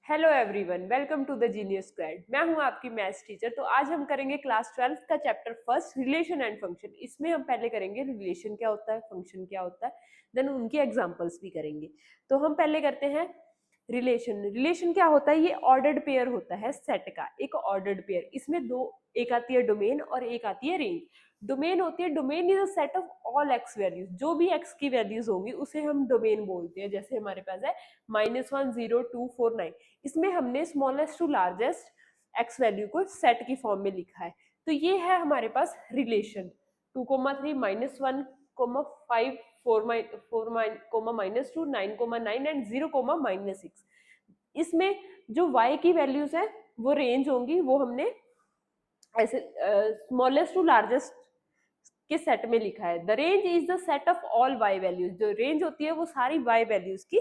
Hello everyone, welcome to the genius squad. मैं हूं आपकी मैथ्स टीचर। तो आज हम करेंगे क्लास 12 का chapter first, relation and function. इसमें हम पहले करेंगे रिलेशन क्या होता है, फंक्शन क्या होता है, देन उनके एग्जांपल्स भी करेंगे। तो हम पहले करते हैं रिलेशन। रिलेशन क्या होता है? ये ऑर्डर्ड पेयर होता है सेट का, एक ऑर्डर्ड पेयर। इसमें दो, एक आती है डोमेन और एक आती है रेंज। डोमेन होती है, domain is a set of all x values. जो भी एक्स की वैल्यूज होंगी उसे हम डोमेन बोलते हैं। जैसे हमारे पास है -1 0 2 4 9। इसमें हमने smallest to largest x value को सेट की फॉर्म में लिखा है। तो ये है हमारे पास रिलेशन 2,3 -1 5 4 -2 9 एंड 0 -6। इसमें जो y की वैल्यूज है वो रेंज होंगी, वो हमने ऐसे स्मॉलेस्ट टू लार्जेस्ट के सेट में लिखा है। The range is the set of all y values. जो रेंज होती है वो सारी y वैल्यूज की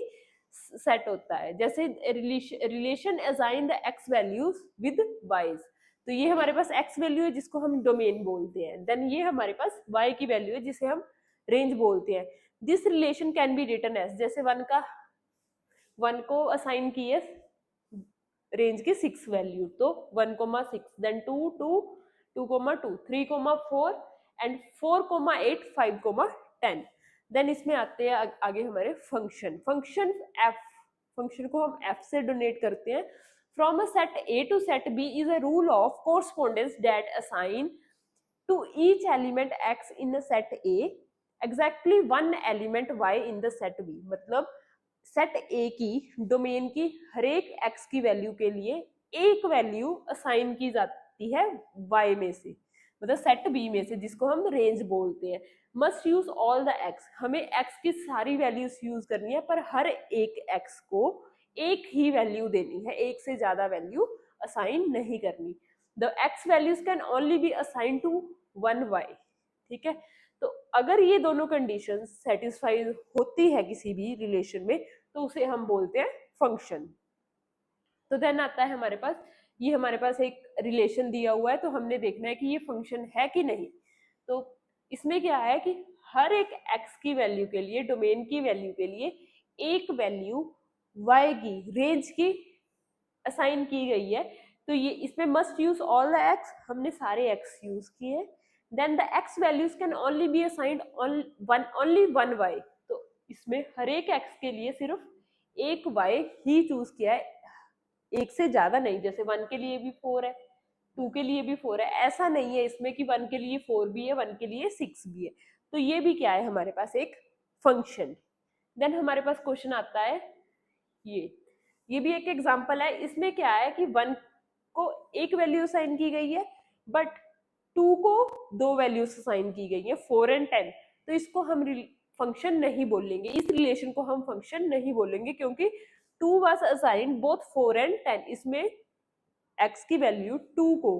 सेट होता है। जैसे relation assign the x values with y's। तो ये हमारे पास x वैल्यू है जिसको हम डोमेन बोलते हैं। देन ये हमारे पास y की वैल्यू है जिसे हम रेंज बोलते हैं। This relation can be written as, जैसे वन को असाइन किए रेंज की 6 वैल्यू, तो 1,6, देन 2 2 2,2 3,4 एंड 4,8 5,10। देन इसमें आते हैं आगे हमारे फंक्शन। फंक्शन एफ, फंक्शन को हम एफ से डोनेट करते हैं। From a set A to set B is a rule of correspondence that assign to each element x in a set A exactly one element y in the set B. मतलब set A की domain की हर एक x की value के लिए एक value assign की जाती है वाई में से, मतलब सेट बी में से, जिसको हम रेंज बोलते हैं। Must use all the x, हमें एक्स की सारी वैल्यूज यूज करनी है, पर हर एक एक्स को एक ही वैल्यू देनी है, एक से ज्यादा वैल्यू असाइन नहीं करनी। The x values can only be assign to one y. ठीक है, तो अगर ये दोनों कंडीशन सेटिस्फाई होती है किसी भी रिलेशन में, तो उसे हम बोलते हैं फंक्शन। तो देन आता है हमारे पास, ये हमारे पास एक रिलेशन दिया हुआ है, तो हमने देखना है कि ये फंक्शन है कि नहीं। तो इसमें क्या है कि हर एक एक्स की वैल्यू के लिए, डोमेन की वैल्यू के लिए एक वैल्यू वाई की रेंज की असाइन की गई है। तो ये इसमें must use all the x, हमने सारे एक्स यूज किए। Then the x values can only be assigned only one y. तो इसमें हर एक एक्स के लिए सिर्फ एक वाई ही चूज किया है, एक से ज्यादा नहीं। जैसे 1 के लिए भी 4 है, 2 के लिए भी 4 है, ऐसा नहीं है इसमें कि 1 के लिए 4 भी है, 1 के लिए 6 भी है। तो ये भी क्या है हमारे पास एक फंक्शन। देन हमारे पास क्वेश्चन आता है, ये भी एक एग्जांपल है। इसमें क्या है कि 1 को एक वैल्यू असाइन की गई है, बट 2 को दो वैल्यूज असाइन की गई है, 4 एंड 10। तो इसको हम फंक्शन नहीं बोलेंगे, इस रिलेशन को हम फंक्शन नहीं बोलेंगे, क्योंकि 2 वाज असाइन बोथ 4 एंड 10। इसमें x की वैल्यू 2 को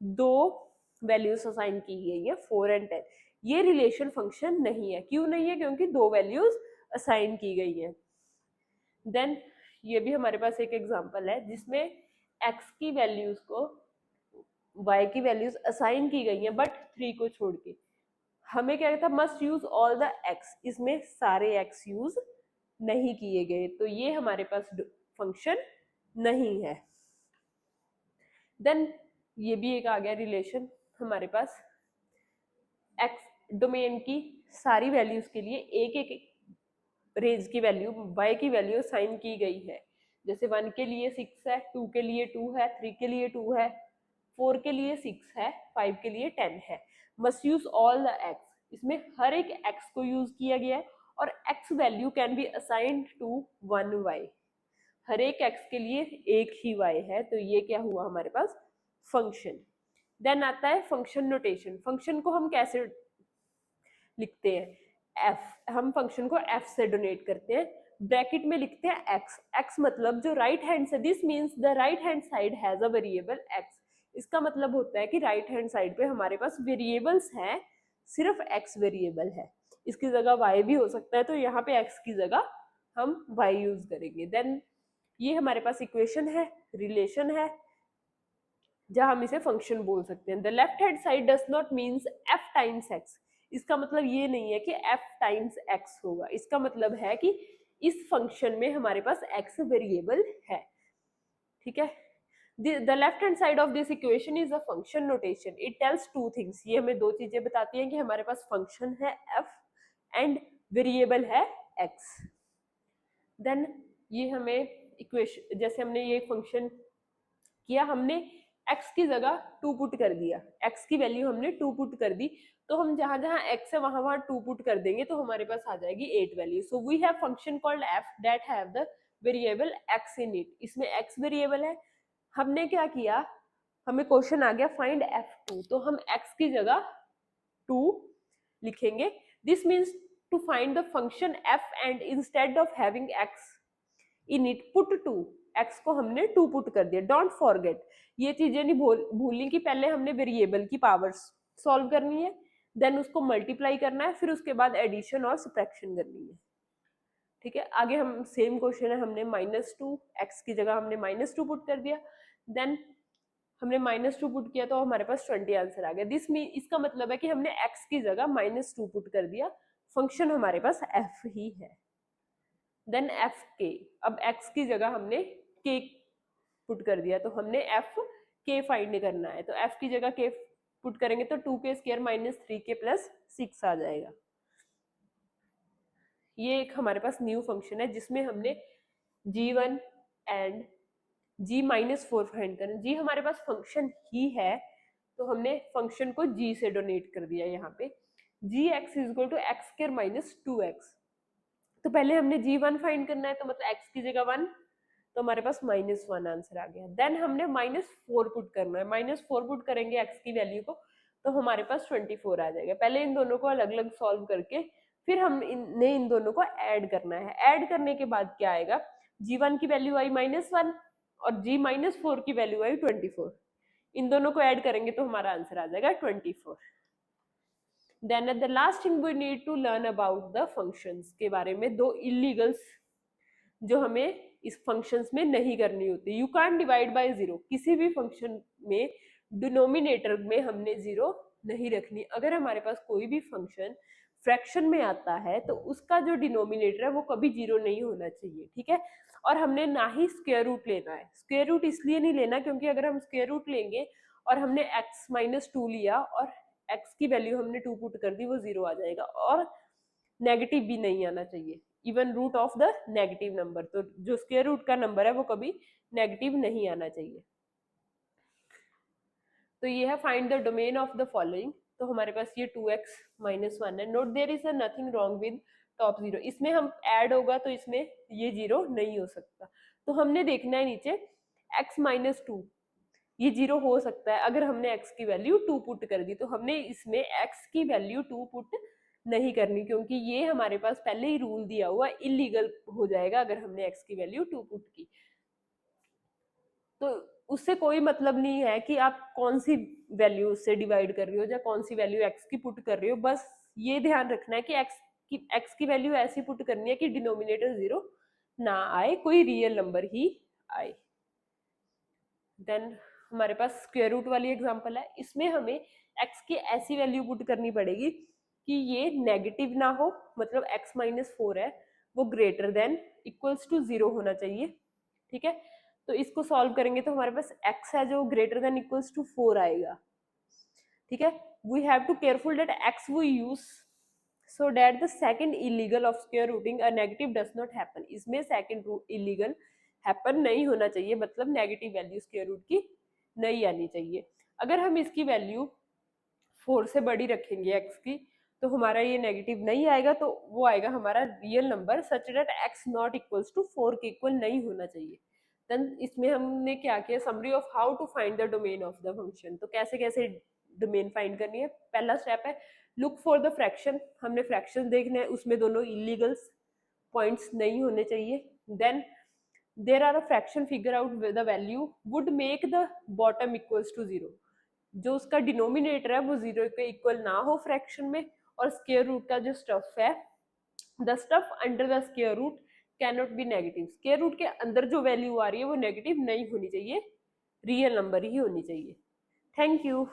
दो वैल्यूज असाइन की गई है, 4 एंड 10। ये रिलेशन फंक्शन नहीं है। क्यों नहीं है? क्योंकि दो वैल्यूज असाइन की गई है। देन ये भी हमारे पास एक एग्जांपल है जिसमें x की वैल्यूज को y की वैल्यूज असाइन की गई है, बट 3 को छोड़ के। हमें क्या था, must use all the x, इसमें सारे x यूज नहीं किए गए, तो ये हमारे पास फंक्शन नहीं है। देन ये भी एक आ गया रिलेशन हमारे पास, x डोमेन की सारी वैल्यूज के लिए एक एक रेंज की वैल्यू, y की वैल्यू साइन की गई है। जैसे 1 के लिए 6 है, 2 के लिए 2 है, 3 के लिए 2 है, 4 के लिए 6 है, 5 के लिए 10 है। Must use all the x, इसमें हर एक x को यूज किया गया है, और x value can be assigned to one y। हर एक x के लिए एक ही y है, तो ये क्या हुआ हमारे पास फंक्शन। देन आता है फंक्शन नोटेशन। फंक्शन को हम कैसे लिखते हैं? f, हम फंक्शन को f से डोनेट करते हैं, ब्रैकेट में लिखते हैं x। x मतलब जो राइट हैंड से, this means the right hand side has a variable x। इसका मतलब होता है कि राइट हैंड साइड पे हमारे पास वेरिएबल्स हैं, सिर्फ x वेरिएबल है। इसकी जगह y भी हो सकता है, तो यहाँ पे x की जगह हम y यूज करेंगे। देन ये हमारे पास इक्वेशन है, रिलेशन है, जहां हम इसे फंक्शन बोल सकते हैं। The left hand side does not means f times x। इसका मतलब ये नहीं है कि f टाइम्स x होगा, इसका मतलब है कि इस फंक्शन में हमारे पास x वेरिएबल है। ठीक है। The left hand side of this equation is a function notation. It tells two things. ये हमें दो चीजें बताती हैं कि हमारे पास फंक्शन है f एंड वेरिएबल है x. देन ये हमें इक्वेशन, जैसे हमने ये फंक्शन किया, हमने x की जगह 2 पुट कर दिया, x की वैल्यू हमने 2 पुट कर दी, तो हम जहां जहां x है वहां वहां 2 पुट कर देंगे तो हमारे पास आ जाएगी 8 value. So we have function called f that have the variable x in it. इसमें x वेरिएबल है. हमने क्या किया, हमें क्वेश्चन आ गया फाइंड f2, तो हम x की जगह 2 लिखेंगे. This means to find the function f and instead of having x in it put 2, x को हमने 2 पुट कर दिया. डोंट फॉरगेट, ये चीजें नहीं भूलनी कि पहले हमने वेरिएबल की पावर्स सॉल्व करनी है, देन उसको मल्टीप्लाई करना है, फिर उसके बाद एडिशन और सब्ट्रैक्शन करनी है. ठीक है, आगे हम सेम क्वेश्चन है, हमने -2, x की जगह हमने -2 पुट कर दिया, देन हमने -2 पुट किया तो हमारे पास 20 आंसर आ गया. दिस मीन, इसका मतलब है कि हमने x की जगह -2 पुट कर दिया, फंक्शन हमारे पास f ही है. देन एफ के, अब x की जगह हमने k पुट कर दिया, तो हमने एफ के फाइंड करना है, तो f की जगह k पुट करेंगे तो 2k स्क्वायर -3k + 6 आ जाएगा. ये एक हमारे पास न्यू फंक्शन है जिसमें हमने g1 एंड g-4 फाइंड करना. g हमारे पास फंक्शन ही है तो हमने फंक्शन को g से डोनेट कर दिया. यहाँ पे gx = x² - 2x, तो पहले हमने g1 फाइंड करना है, तो मतलब x की जगह 1, तो हमारे पास -1 आंसर आ गया. देन हमने -4 पुट करना है, -4 पुट करेंगे x की वैल्यू को तो हमारे पास 24 आ जाएगा. पहले इन दोनों को अलग अलग सॉल्व करके फिर हम इन दोनों को ऐड करना है. ऐड करने के बाद क्या आएगा, g1 की वैल्यू आई -1 और g-4 की वैल्यू आई 24. इन दोनों को ऐड करेंगे तो हमारा आंसर आ जाएगा 24. Then at the last thing we need to learn about the functions के बारे में, दो illegals जो हमें इस functions में नहीं करनी होती. You can't divide by 0. किसी भी function में डिनोमिनेटर में हमने 0 नहीं रखनी. अगर हमारे पास कोई भी फंक्शन फ्रैक्शन में आता है तो उसका जो डिनोमिनेटर है वो कभी 0 नहीं होना चाहिए. ठीक है, और हमने ना ही स्क्वायर रूट लेना है. स्क्वायर रूट इसलिए नहीं लेना क्योंकि अगर हम स्क्वायर रूट लेंगे और हमने x-2 लिया और x की वैल्यू हमने 2 पुट कर दी, वो 0 आ जाएगा. और नेगेटिव भी नहीं आना चाहिए, even root of the negative number. तो जो स्क्वायर रूट का नंबर है वो कभी नेगेटिव नहीं आना चाहिए. तो ये है find the domain of the following. तो हमारे पास ये 2x - 1 है. Note there is nothing wrong with top 0. इसमें हम ऐड होगा तो इसमें ये 0 नहीं हो सकता. तो हमने देखना है नीचे x - 2, ये 0 हो सकता है अगर हमने x की वैल्यू 2 पुट कर दी. तो हमने इसमें x की वैल्यू 2 पुट नहीं करनी क्योंकि ये हमारे पास पहले ही रूल दिया हुआ इलीगल हो जाएगा अगर हमने x की वैल्यू 2 पुट की. तो उससे कोई मतलब नहीं है कि आप कौन सी वैल्यू से डिवाइड कर रही हो या कौन सी वैल्यू x की पुट कर रही हो. बस ये ध्यान रखना है कि x की वैल्यू ऐसी पुट करनी है कि डिनोमिनेटर 0 ना आए, कोई रियल नंबर ही आए. देन हमारे पास स्क्वायर रूट वाली एग्जांपल है. इसमें हमें x की ऐसी वैल्यू पुट करनी पड़ेगी कि ये नेगेटिव ना हो, मतलब x - 4 है वो ग्रेटर देन इक्वल्स टू 0 होना चाहिए. ठीक है, तो इसको सॉल्व करेंगे तो हमारे पास x है जो ग्रेटर देन इक्वल्स टू 4 आएगा. ठीक है, we have to careful that x we use so that the second illegal of square rooting a negative does not happen. इसमें सेकंड इलीगल हैपन नहीं होना चाहिए, मतलब नेगेटिव वैल्यू स्क्वायर रूट की नहीं आनी चाहिए. अगर हम इसकी वैल्यू 4 से बड़ी रखेंगे x की तो हमारा ये नेगेटिव नहीं आएगा, तो वो आएगा हमारा real number such that x not equals to 4 के इक्वल नहीं होना चाहिए. देन इसमें हमने क्या किया, summary of how to find the domain of the function. तो कैसे कैसे डोमेन फाइंड करनी है. पहला स्टेप है लुक फॉर द फ्रैक्शन. हमने फ्रैक्शन देखना है, उसमें दोनों इलीगल्स पॉइंट्स नहीं होने चाहिए. Then there are a fraction, figure out the value would make the bottom equals to 0. जो उसका डिनोमिनेटर है वो 0 के इक्वल ना हो फ्रैक्शन में. और स्क्वायर रूट का जो स्टफ है, the stuff under the square root cannot be negative. Square root के अंदर जो वैल्यू आ रही है वो नेगेटिव नहीं होनी चाहिए, रियल नंबर ही होनी चाहिए. Thank you.